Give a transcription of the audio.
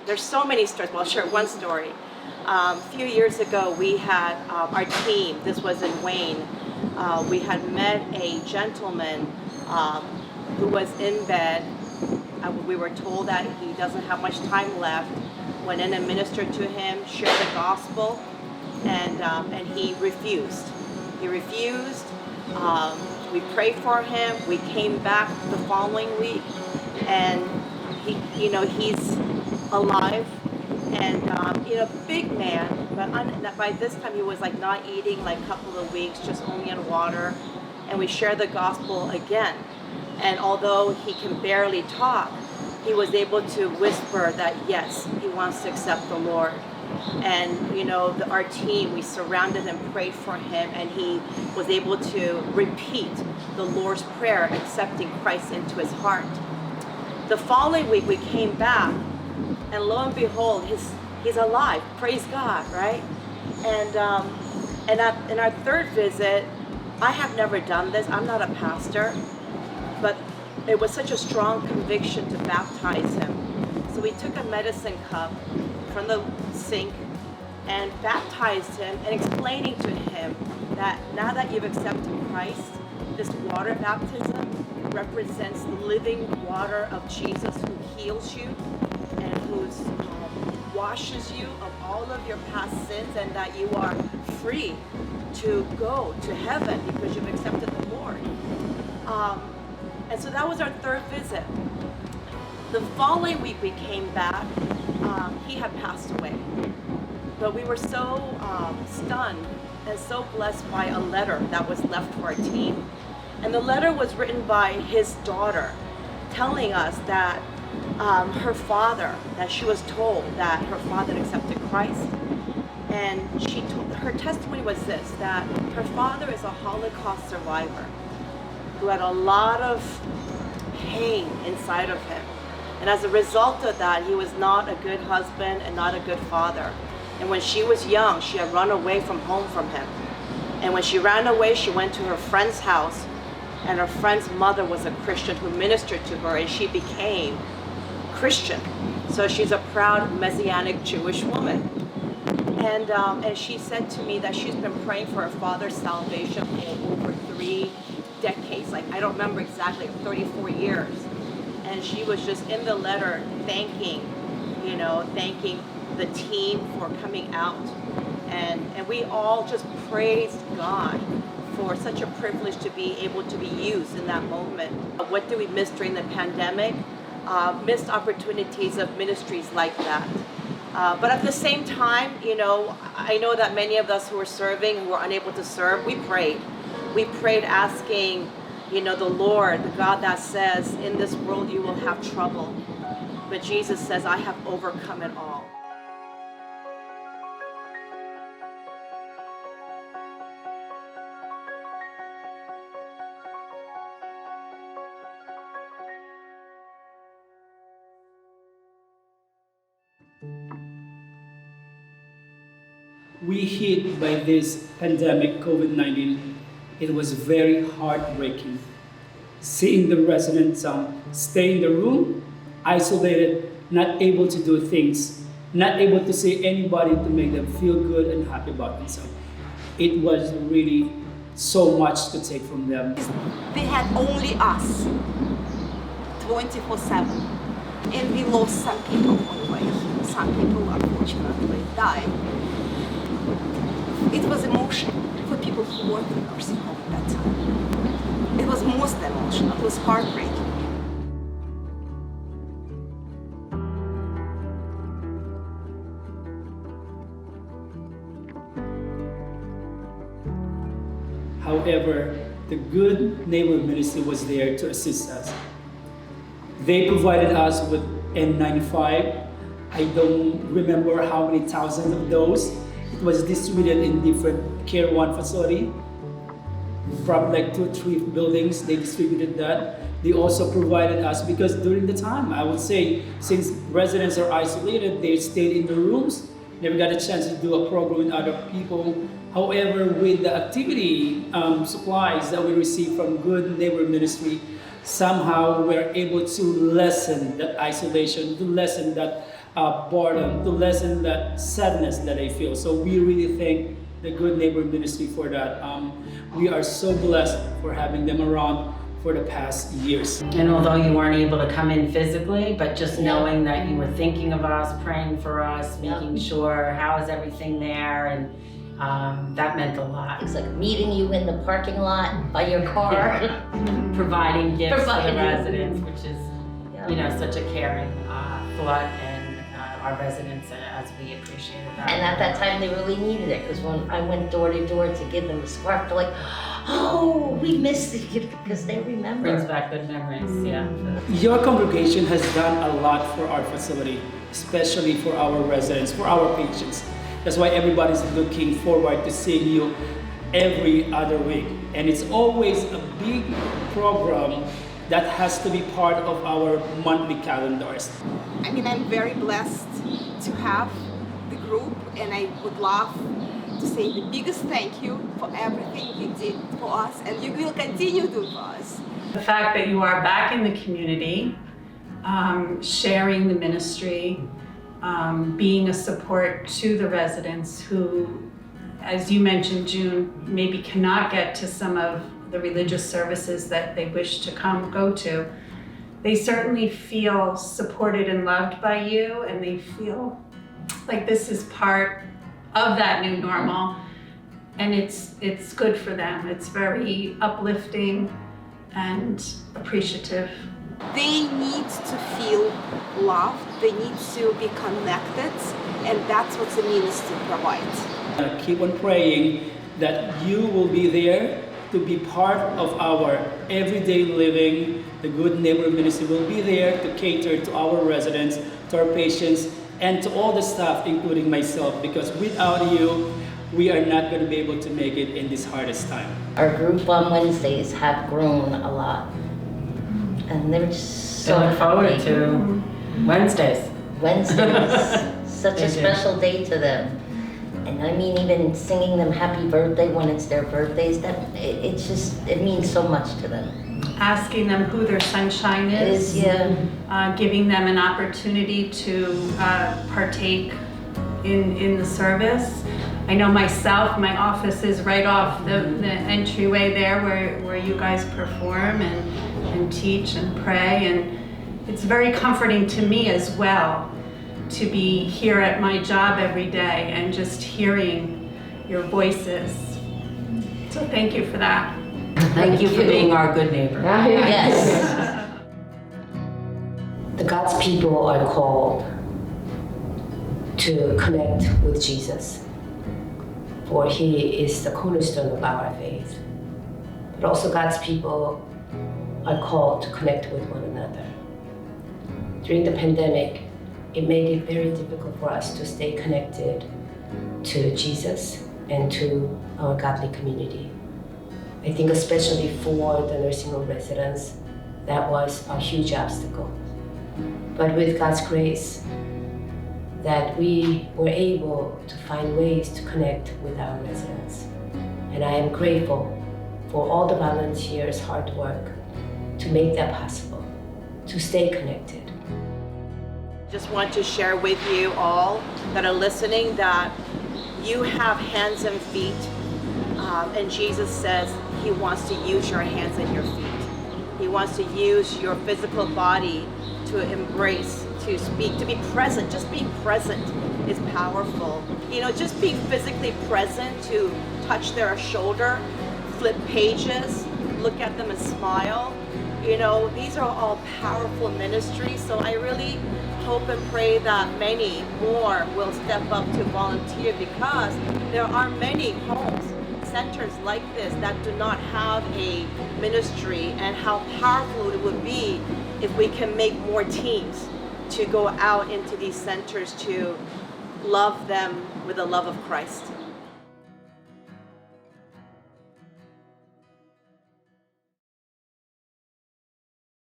there's so many stories. Well, I'll share one story. A few years ago, we had our team, this was in Wayne, we had met a gentleman who was in bed. We were told that he doesn't have much time left. Went in and ministered to him, shared the gospel, and he refused. He refused. We prayed for him. We came back the following week, and he's alive, and big man. But by this time, he was like not eating like a couple of weeks, just only on water. And we shared the gospel again. And although he can barely talk, he was able to whisper that yes, he wants to accept the Lord. And our team, we surrounded and prayed for him, and he was able to repeat the Lord's Prayer, accepting Christ into his heart. The following week we came back, and lo and behold, he's alive. Praise God, right? And in our third visit, I have never done this. I'm not a pastor, but it was such a strong conviction to baptize him. So we took a medicine cup from the sink and baptized him, and explaining to him that now that you've accepted Christ, this water baptism represents the living water of Jesus, who heals you and who washes you of all of your past sins, and that you are free to go to heaven because you've accepted the Lord. And so that was our third visit. The following week we came back, he had passed away. But we were so stunned and so blessed by a letter that was left for our team. And the letter was written by his daughter, telling us that her father, that she was told that her father had accepted Christ. And her testimony was this, that her father is a Holocaust survivor who had a lot of pain inside of him. And as a result of that, he was not a good husband and not a good father. And when she was young, she had run away from home from him. And when she ran away, she went to her friend's house, and her friend's mother was a Christian who ministered to her, and she became Christian. So she's a proud Messianic Jewish woman. And she said to me that she's been praying for her father's salvation for over 3 decades. Like, I don't remember exactly, 34 years. And she was just in the letter thanking the team for coming out. And we all just praised God for such a privilege to be able to be used in that moment. What did we miss during the pandemic? Missed opportunities of ministries like that. But at the same time, I know that many of us who were serving and were unable to serve, we prayed. We prayed asking, the Lord, the God that says, in this world you will have trouble. But Jesus says, I have overcome it all. We hit by this pandemic, COVID-19, it was very heartbreaking. Seeing the residents stay in the room, isolated, not able to do things, not able to see anybody to make them feel good and happy about themselves. It was really so much to take from them. They had only us, 24/7. And we lost some people on the way. Some people unfortunately died. It was emotional for people who worked in nursing home at that time. It was most emotional. It was heartbreaking. However, the Good Neighbor Ministry was there to assist us. They provided us with N95. I don't remember how many thousands of those. It was distributed in different Care One facility. Probably like 2 or 3 buildings, they distributed that. They also provided us, because during the time, I would say, since residents are isolated, they stayed in the rooms, never got a chance to do a program with other people. However, with the activity supplies that we received from Good Neighbor Ministry, somehow we're able to lessen that isolation, to lessen that boredom, to lessen that sadness that I feel. So we really thank the Good Neighbor Ministry for that. We are so blessed for having them around for the past years. And although you weren't able to come in physically, but just knowing that you were thinking of us, praying for us, making sure how is everything there, and that meant a lot. It's like meeting you in the parking lot by your car. Providing gifts for the Providing. residents, which is, you know, such a caring thought, and our residents, as we appreciated that. And at that time, they really needed it, because when I went door to door to give them a scarf, they're like, oh, we missed it, because they remember. Brings back good memories, yeah. Your congregation has done a lot for our facility, especially for our residents, for our patients. That's why everybody's looking forward to seeing you every other week. And it's always a big program that has to be part of our monthly calendars. I mean, I'm very blessed to have the group, and I would love to say the biggest thank you for everything you did for us, and you will continue to do for us. The fact that you are back in the community, sharing the ministry, being a support to the residents who, as you mentioned, June, maybe cannot get to some of the religious services that they wish to go to. They certainly feel supported and loved by you, and they feel like this is part of that new normal, and it's good for them. It's very uplifting and appreciative. They need to feel loved, they need to be connected, and that's what the ministry provides. Keep on praying that you will be there to be part of our everyday living. The Good Neighbor Ministry will be there to cater to our residents, to our patients, and to all the staff, including myself, because without you, we are not going to be able to make it in this hardest time. Our group on Wednesdays have grown a lot. And they're just so I look forward happy. to Wednesdays. Wednesdays, such They a do. special day to them. And I mean, even singing them happy birthday when it's their birthdays, it means so much to them. Asking them who their sunshine It is, yeah. giving them an opportunity to partake in the service. I know myself, my office is right off the entryway there where you guys perform and teach and pray, and it's very comforting to me as well to be here at my job every day and just hearing your voices. So thank you for that. Thank you for being our good neighbor. Yes. The God's people are called to connect with Jesus, for He is the cornerstone of our faith. But also God's people are called to connect with one another. During the pandemic, it made it very difficult for us to stay connected to Jesus and to our godly community. I think especially for the nursing home residents, that was a huge obstacle. But with God's grace, that we were able to find ways to connect with our residents. And I am grateful for all the volunteers' hard work to make that possible, to stay connected. Just want to share with you all that are listening that you have hands and feet, and Jesus says He wants to use your hands and your feet. He wants to use your physical body to embrace, to speak, to be present. Just being present is powerful. You know, just being physically present, to touch their shoulder, flip pages, look at them and smile. You know, these are all powerful ministries. So I really hope and pray that many more will step up to volunteer, because there are many homes, centers like this that do not have a ministry, and how powerful it would be if we can make more teams to go out into these centers to love them with the love of Christ.